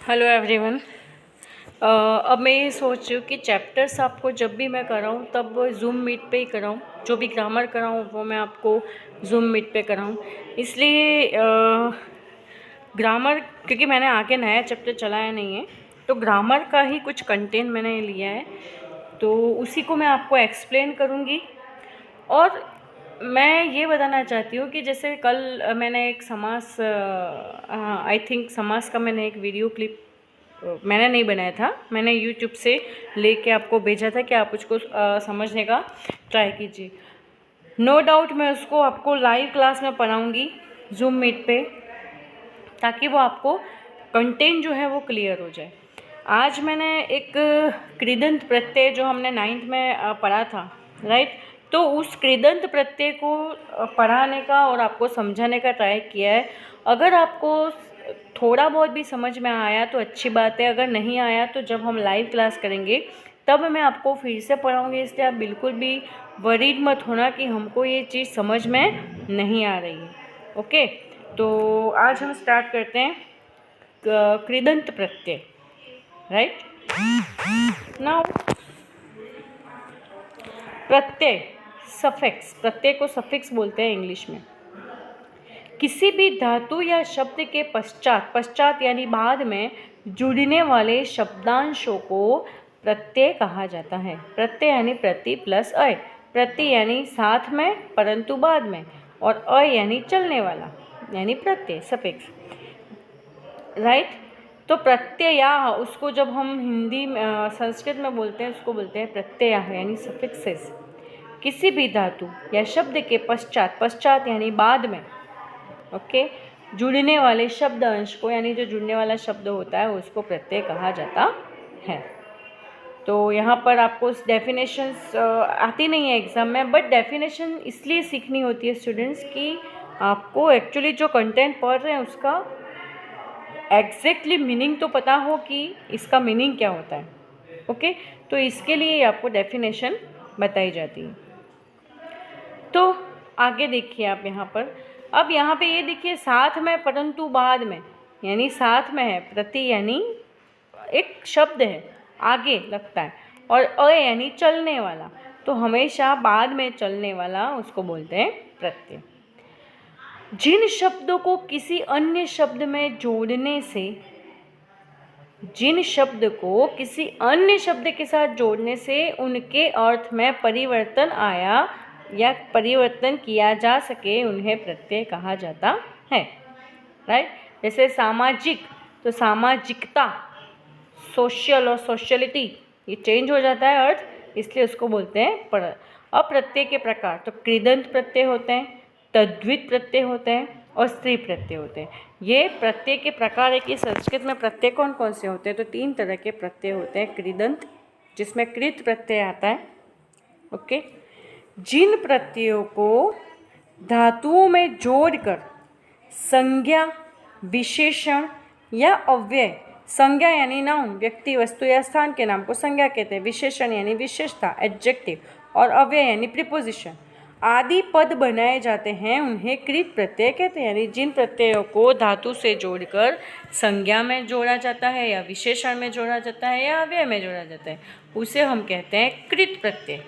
Hello everyone. अब मैं ये सोच रही हूँ कि चैप्टर्स आपको जब भी मैं कराऊँ तब जूम मीट पे ही कराऊँ। जो भी ग्रामर कराऊँ वो मैं आपको जूम मीट पे कराऊँ। इसलिए ग्रामर, क्योंकि मैंने आगे नया चैप्टर चलाया नहीं है, तो ग्रामर का ही कुछ कंटेंट मैंने लिया है, तो उसी को मैं आपको एक्सप्लेन करूँगी। और मैं ये बताना चाहती हूँ कि जैसे कल मैंने एक समास, आई थिंक समास का मैंने एक वीडियो क्लिप मैंने नहीं बनाया था, मैंने यूट्यूब से लेके आपको भेजा था कि आप उसको समझने का ट्राई कीजिए। नो डाउट मैं उसको आपको लाइव क्लास में पढ़ाऊँगी जूम मीट पे, ताकि वो आपको कंटेंट जो है वो क्लियर हो जाए। आज मैंने एक कृदंत प्रत्यय जो हमने 9th में पढ़ा था, राइट, तो उस कृदंत प्रत्यय को पढ़ाने का और आपको समझाने का ट्राई किया है। अगर आपको थोड़ा बहुत भी समझ में आया तो अच्छी बात है, अगर नहीं आया तो जब हम लाइव क्लास करेंगे तब मैं आपको फिर से पढ़ाऊँगी। इसलिए आप बिल्कुल भी वरीड मत होना कि हमको ये चीज़ समझ में नहीं आ रही है। ओके, तो आज हम स्टार्ट करते हैं कृदंत प्रत्यय, राइट। नाउ प्रत्यय, सफिक्स, प्रत्यय को सफिक्स बोलते हैं इंग्लिश में। किसी भी धातु या शब्द के पश्चात यानी बाद में जुड़ने वाले शब्दांशों को प्रत्यय कहा जाता है। प्रत्यय यानी प्रति प्लस अय, प्रति यानी साथ में परंतु बाद में, और अय यानी चलने वाला, यानी प्रत्यय, सफिक्स, राइट। तो प्रत्यया, उसको जब हम हिंदी में संस्कृत में बोलते हैं उसको बोलते हैं प्रत्यय, यानी सफिक्सेस। किसी भी धातु या शब्द के पश्चात यानी बाद में, ओके, जुड़ने वाले शब्द अंश को, यानी जो जुड़ने वाला शब्द होता है उसको प्रत्यय कहा जाता है। तो यहाँ पर आपको डेफिनेशंस आती नहीं है एग्ज़ाम में, बट डेफिनेशन इसलिए सीखनी होती है स्टूडेंट्स कि आपको एक्चुअली जो कंटेंट पढ़ रहे हैं उसका एग्जैक्टली मीनिंग तो पता हो कि इसका मीनिंग क्या होता है। ओके, तो इसके लिए आपको डेफिनेशन बताई जाती है। तो आगे देखिए आप यहाँ पर, अब यहाँ पे ये देखिए साथ में परंतु बाद में, यानी साथ में है, प्रति यानी एक शब्द है आगे लगता है, और अ यानी चलने वाला, तो हमेशा बाद में चलने वाला उसको बोलते हैं प्रत्यय। जिन शब्दों को किसी अन्य शब्द में जोड़ने से, जिन शब्द को किसी अन्य शब्द के साथ जोड़ने से उनके अर्थ में परिवर्तन आया या परिवर्तन किया जा सके, उन्हें प्रत्यय कहा जाता है, राइट। जैसे सामाजिक, तो सामाजिकता, सोशल और सोशलिटी, ये चेंज हो जाता है अर्थ, इसलिए उसको बोलते हैं अप्रत्यय के प्रकार। तो कृदंत प्रत्यय होते हैं, तद्धित प्रत्यय होते हैं और स्त्री प्रत्यय होते हैं। ये प्रत्यय के प्रकार है कि संस्कृत में प्रत्यय कौन कौन से होते हैं, तो 3 तरह के प्रत्यय होते हैं। कृदंत, जिसमें कृत प्रत्यय आता है, ओके। जिन प्रत्ययों को धातुओं में जोड़कर संज्ञा, विशेषण या अव्यय, संज्ञा यानी नाउन, व्यक्ति, वस्तु या स्थान के नाम को संज्ञा कहते हैं, विशेषण यानी विशेषता, एडजेक्टिव, और अव्यय यानी प्रीपोजिशन आदि पद बनाए जाते हैं, उन्हें कृत प्रत्यय कहते हैं। यानी जिन प्रत्ययों को धातु से जोड़कर संज्ञा में जोड़ा जाता है या विशेषण में जोड़ा जाता है या अव्यय में जोड़ा जाता है, उसे हम कहते हैं कृत प्रत्यय,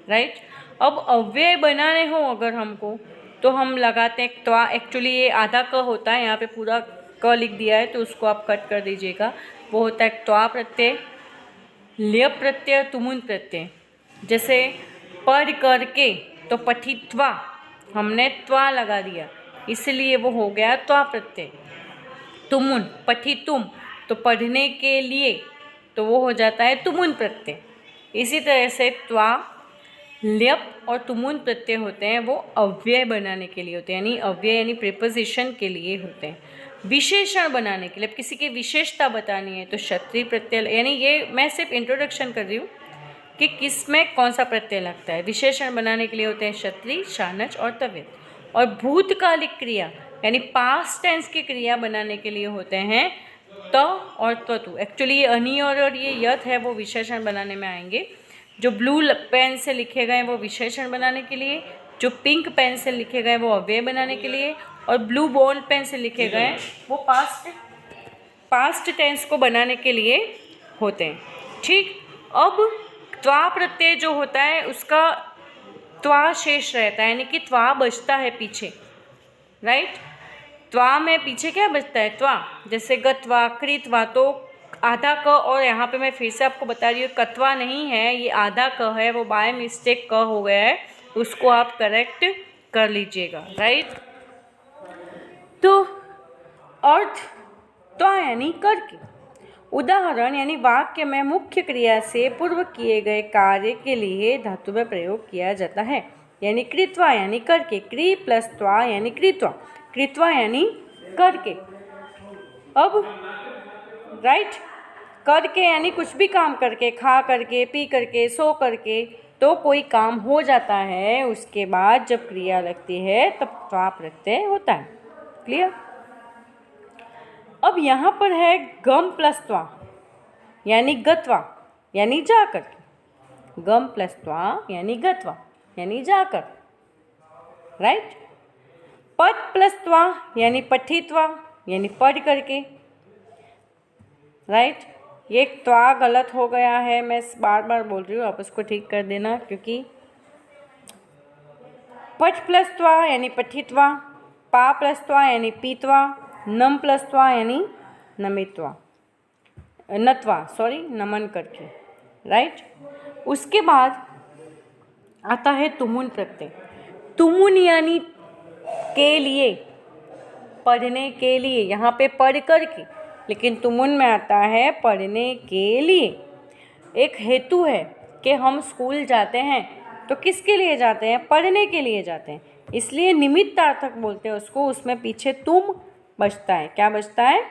राइट। अब अव्यय बनाने हो अगर हमको, तो हम लगाते हैं त्वा। एक्चुअली ये आधा क होता है, यहाँ पे पूरा क लिख दिया है तो उसको आप कट कर दीजिएगा। वो होता है त्वा प्रत्यय, ल्यप प्रत्यय, तुमुन प्रत्यय। जैसे पढ़ करके, तो पठित्वा, हमने त्वा लगा दिया, इसलिए वो हो गया त्वा प्रत्यय। तुमुन, पठितुम, तो पढ़ने के लिए, तो वो हो जाता है तुमुन प्रत्यय। इसी तरह से त्वा, ल्यप और तुमुन प्रत्यय होते हैं, वो अव्यय बनाने के लिए होते हैं, यानी अव्यय यानी प्रीपोजिशन के लिए होते हैं। विशेषण बनाने के लिए, अब किसी की विशेषता बतानी है तो क्षत्रिय प्रत्यय, यानी ये मैं सिर्फ इंट्रोडक्शन कर रही हूँ कि किस में कौन सा प्रत्यय लगता है। विशेषण बनाने के लिए होते हैं क्षत्रिय, शानच और तव्यत। और भूतकालिक क्रिया यानी पास्ट टेंस की क्रिया बनाने के लिए होते हैं त और त्वतु। एक्चुअली ये अनि और ये यत है, वो विशेषण बनाने में आएंगे। जो ब्लू पेन से लिखे गए वो विशेषण बनाने के लिए, जो पिंक पेन से लिखे गए वो अव्यय बनाने के लिए, और ब्लू बॉल पेन से लिखे गए वो पास्ट टेंस को बनाने के लिए होते हैं। ठीक, अब त्वा प्रत्यय जो होता है उसका त्वा शेष रहता है, यानी कि त्वा बचता है पीछे, राइट। त्वा में पीछे क्या बचता है, त्वा। जैसे गत्वा, कृत्वा, तो आधा क, और यहाँ पे मैं फिर से आपको बता रही हूँ कत्वा नहीं है, ये आधा क है, वो बाय मिस्टेक क हो गया है, उसको आप करेक्ट कर लीजिएगा, राइट। तो अर्थ त्वा यानी करके, उदाहरण यानी वाक्य में मुख्य क्रिया से पूर्व किए गए कार्य के लिए धातु में प्रयोग किया जाता है, यानी कृत्वा यानी करके, क्री प्लस त्वा यानी कृत्वा, कृत्वा यानी करके। अब राइट, करके यानी कुछ भी काम करके, खा करके, पी करके, सो करके, तो कोई काम हो जाता है, उसके बाद जब क्रिया लगती है तब त्वा प्रत्यय होता है। क्लियर। अब यहाँ पर है गम प्लस त्वा यानी गत्वा यानी जाकर, गम प्लस त्वा यानी गत्वा यानी जाकर, राइट। पठ प्लस त्वा यानी पठित्वा यानी पढ़ करके, राइट। ये त्वा गलत हो गया है, मैं बार बार बोल रही हूँ, आप उसको ठीक कर देना, क्योंकि पठ प्लस त्वा यानी पठित्वा, पा प्लस त्वा यानी पीत्वा, नम प्लस त्वा यानी नमित्वा, नत्वा, सॉरी, नमन करके, राइट। उसके बाद आता है तुमुन प्रत्यय। तुमुन यानी के लिए, पढ़ने के लिए, यहाँ पे पढ़ करके, लेकिन तुमुन में आता है पढ़ने के लिए। एक हेतु है कि हम स्कूल जाते हैं तो किसके लिए जाते हैं, पढ़ने के लिए जाते हैं, इसलिए निमित्तार्थक बोलते हैं उसको, उसमें पीछे तुम बचता है। क्या बचता है,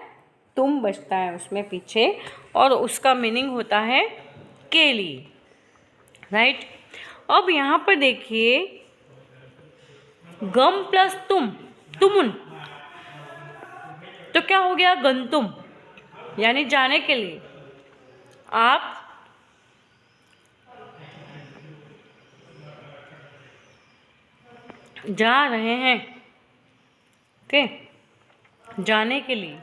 तुम बचता है उसमें पीछे, और उसका मीनिंग होता है के लिए, राइट। अब यहाँ पर देखिए गम प्लस तुम, तुमुन, तो क्या हो गया, गंतुम यानी जाने के लिए। आप जा रहे हैं, ओके, जाने के लिए,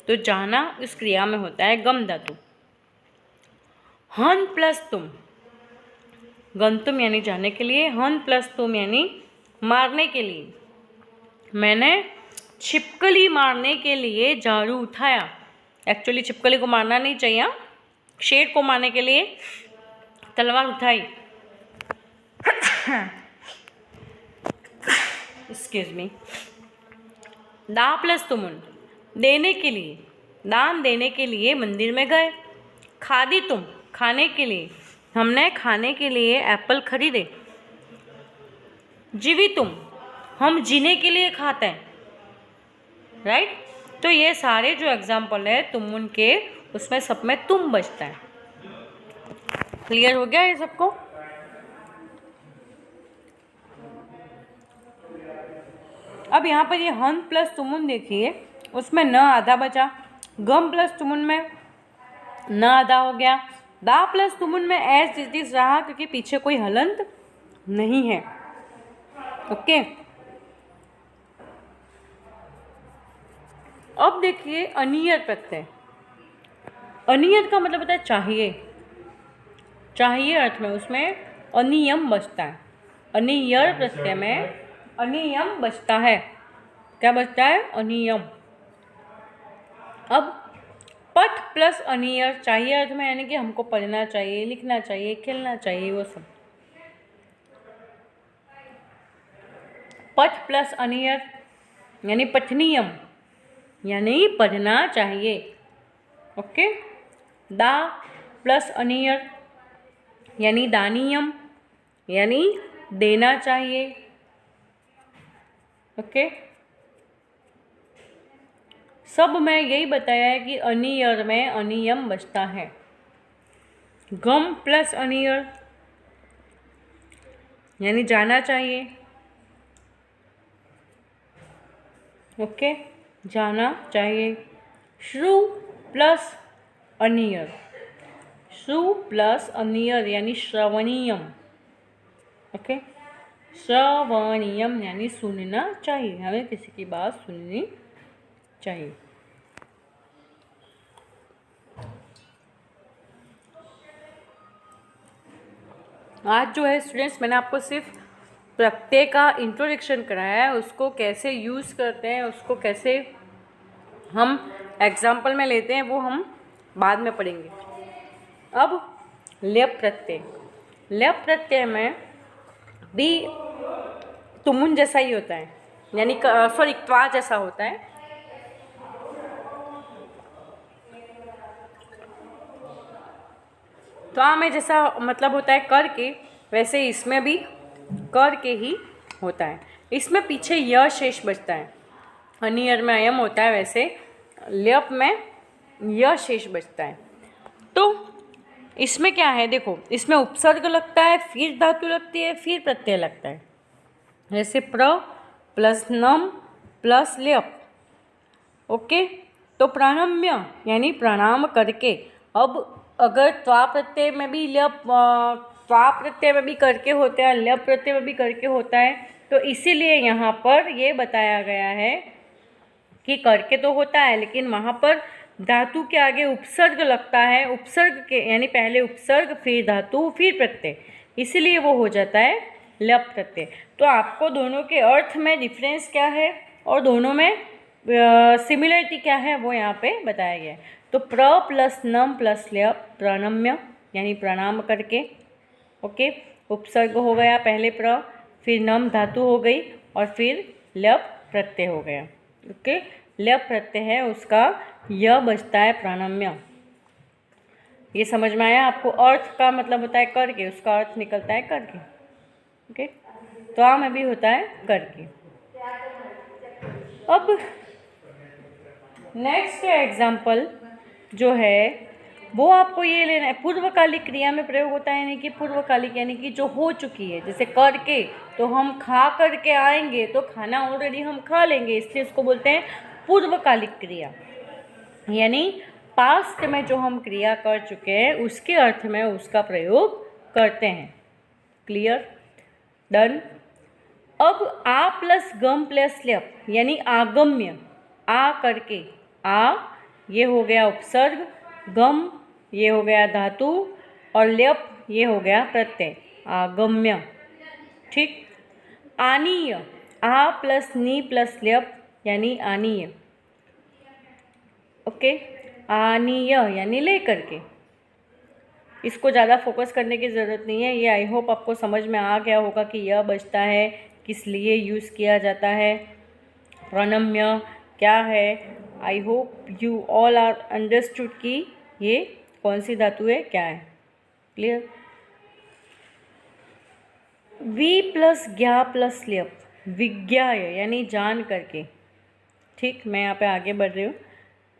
तो जाना इस क्रिया में होता है गम धातु। हन प्लस तुम, गंतुम यानी जाने के लिए, हन प्लस तुम यानी मारने के लिए। मैंने छिपकली मारने के लिए झाड़ू उठाया। एक्चुअली छिपकली को मारना नहीं चाहिए, शेर को मारने के लिए तलवार उठाई। Excuse me. दा प्लस तुमुन, देने के लिए, दान देने के लिए मंदिर में गए। खादी तुम, खाने के लिए, हमने खाने के लिए एप्पल खरीदे। जीवी तुम, हम जीने के लिए खाते हैं, राइट। तो ये सारे जो एग्जाम्पल है तुमुन के, उसमें सब में तुम बचता है। क्लियर हो गया ये सबको। अब यहाँ पर ये हन प्लस तुमुन देखिए, उसमें न आधा बचा, गम प्लस तुमुन में न आधा हो गया, दा प्लस तुमुन में एज इट इज रहा, क्योंकि पीछे कोई हलंत नहीं है, ओके। अब देखिए अनियत प्रत्यय। अनियत का मतलब होता है चाहिए, चाहिए अर्थ में, उसमें अनियम बचता है। अनियर प्रत्यय में अनियम बचता है। क्या बचता है, अनियम। अब पठ प्लस अनियर, चाहिए अर्थ में यानी कि हमको पढ़ना चाहिए, लिखना चाहिए, खेलना चाहिए, वो सब। पठ प्लस अनियर यानी पठनीयम, यानी पढ़ना चाहिए, ओके। दा प्लस अनियर यानी दानियम, यानी देना चाहिए, ओके। सब में यही बताया है कि अनियर में अनियम बचता है। गम प्लस अनियर यानी जाना चाहिए, ओके, जाना चाहिए। श्रु प्लस अनियर, श्रु प्लस अनियर यानी श्रवणीयम, ओके। श्रवणीयम यानी सुनना चाहिए, हमें किसी की बात सुननी चाहिए। आज जो है स्टूडेंट्स, मैंने आपको सिर्फ प्रत्यय का इंट्रोडक्शन कराया है, उसको कैसे यूज़ करते हैं, उसको कैसे हम एग्जाम्पल में लेते हैं, वो हम बाद में पढ़ेंगे। अब ल्यप प्रत्यय, ल्यप प्रत्यय में भी तुमुन जैसा ही होता है, यानी सॉरी त्वा जैसा होता है। त्वा में जैसा मतलब होता है कर के, वैसे इसमें भी कर के ही होता है। इसमें पीछे य शेष बचता है। अनियर में अयम होता है, वैसे ल्यप में य शेष बचता है। तो इसमें क्या है, देखो इसमें उपसर्ग लगता है, फिर धातु लगती है, फिर प्रत्यय लगता है। जैसे प्र प्लस नम प्लस ल्यप। ओके, तो प्राणम्य यानी प्रणाम करके। अब अगर त्वा प्रत्यय में भी त्वा प्रत्यय में भी करके होता है, ल्यप प्रत्यय में भी करके होता है, तो इसीलिए यहाँ पर ये बताया गया है कि करके तो होता है, लेकिन वहाँ पर धातु के आगे उपसर्ग लगता है। उपसर्ग के यानी पहले उपसर्ग, फिर धातु, फिर प्रत्यय, इसीलिए वो हो जाता है ल्यप प्रत्यय। तो आपको दोनों के अर्थ में डिफरेंस क्या है और दोनों में सिमिलरिटी क्या है, वो यहाँ पे बताया गया है। तो प्र प्लस नम प्लस ल्यप, प्रणम्य यानी प्रणाम करके। ओके, उपसर्ग हो गया पहले प्र, फिर नम धातु हो गई, और फिर ल्यप प्रत्यय हो गया। ओके, ल्यप प्रत्यय है, उसका य बचता है प्राणम्य। ये समझ में आया आपको? अर्थ का मतलब होता है करके, उसका अर्थ निकलता है करके। ओके, त्वा में भी होता है करके। अब नेक्स्ट एग्जाम्पल जो है वो आपको ये लेना है, पूर्वकालिक क्रिया में प्रयोग होता है, यानी कि पूर्वकालिक यानी कि जो हो चुकी है। जैसे करके, तो हम खा करके आएंगे, तो खाना ऑलरेडी हम खा लेंगे, इसलिए इसको बोलते हैं पूर्वकालिक क्रिया। यानी पास्ट में जो हम क्रिया कर चुके हैं उसके अर्थ में उसका प्रयोग करते हैं। क्लियर? डन। अब आ प्लस गम प्लस ल्यप यानी आगम्य, आ करके, आ ये हो गया उपसर्ग, गम ये हो गया धातु, और ल्यप ये हो गया प्रत्यय, आगम्य। ठीक। आनीय, आ प्लस नी प्लस ल्यप यानी आनीय। ओके, आनीय यानी ले करके। इसको ज़्यादा फोकस करने की ज़रूरत नहीं है, ये आई होप आपको समझ में आ गया होगा कि यह बचता है, किस लिए यूज़ किया जाता है, प्रणम्य क्या है। I hope you all are understood कि ये कौन सी धातु है, क्या है। क्लियर? वी प्लस ज्ञा प्लस ल्यप, विज्ञाय यानी जान करके। ठीक, मैं यहाँ पे आगे बढ़ रही हूँ।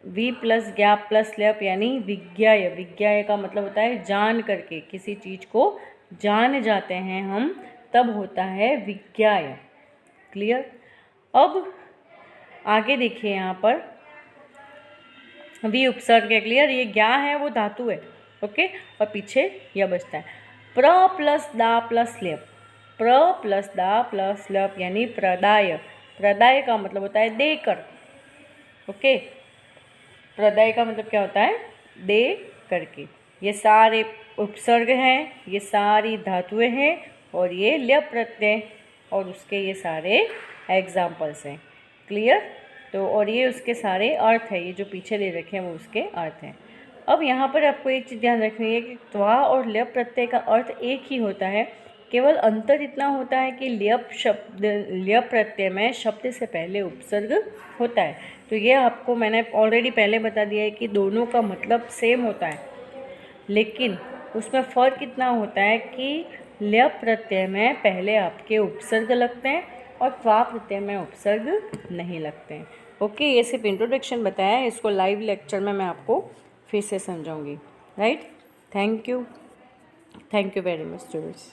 वी प्लस ज्ञा प्लस ल्यप यानी विज्ञाय। विज्ञाय का मतलब होता है जान करके, किसी चीज़ को जान जाते हैं हम, तब होता है विज्ञाय। क्लियर? अब आगे देखिए, यहाँ पर वी उपसर्ग है। क्लियर? ये ज्ञा है वो धातु है। ओके, और पीछे यह बचता है प्र प्लस दा प्लस ल्यप, प्र प्लस दा प्लस ल्यप यानी प्रदाय। प्रदाय का मतलब होता है देकर। ओके, प्रदाय का मतलब क्या होता है, दे करके। ये सारे उपसर्ग हैं, ये सारी धातुएं हैं, और ये ल्यप प्रत्यय, और उसके ये सारे एग्जाम्पल्स हैं। क्लियर? तो और ये उसके सारे अर्थ है, ये जो पीछे दे रखे हैं वो उसके अर्थ हैं। अब यहाँ पर आपको एक चीज़ ध्यान रखनी है कि त्वा और ल्यप प्रत्यय का अर्थ एक ही होता है, केवल अंतर इतना होता है कि ल्यप प्रत्यय में शब्द से पहले उपसर्ग होता है। तो ये आपको मैंने ऑलरेडी पहले बता दिया है कि दोनों का मतलब सेम होता है, लेकिन उसमें फ़र्क इतना होता है कि ल्यप प्रत्यय में पहले आपके उपसर्ग लगते हैं और त्वा प्रत्यय में उपसर्ग नहीं लगते हैं। ओके, ये सिर्फ इंट्रोडक्शन बताया है, इसको लाइव लेक्चर में मैं आपको फिर से समझाऊंगी। Right? Thank you very much students.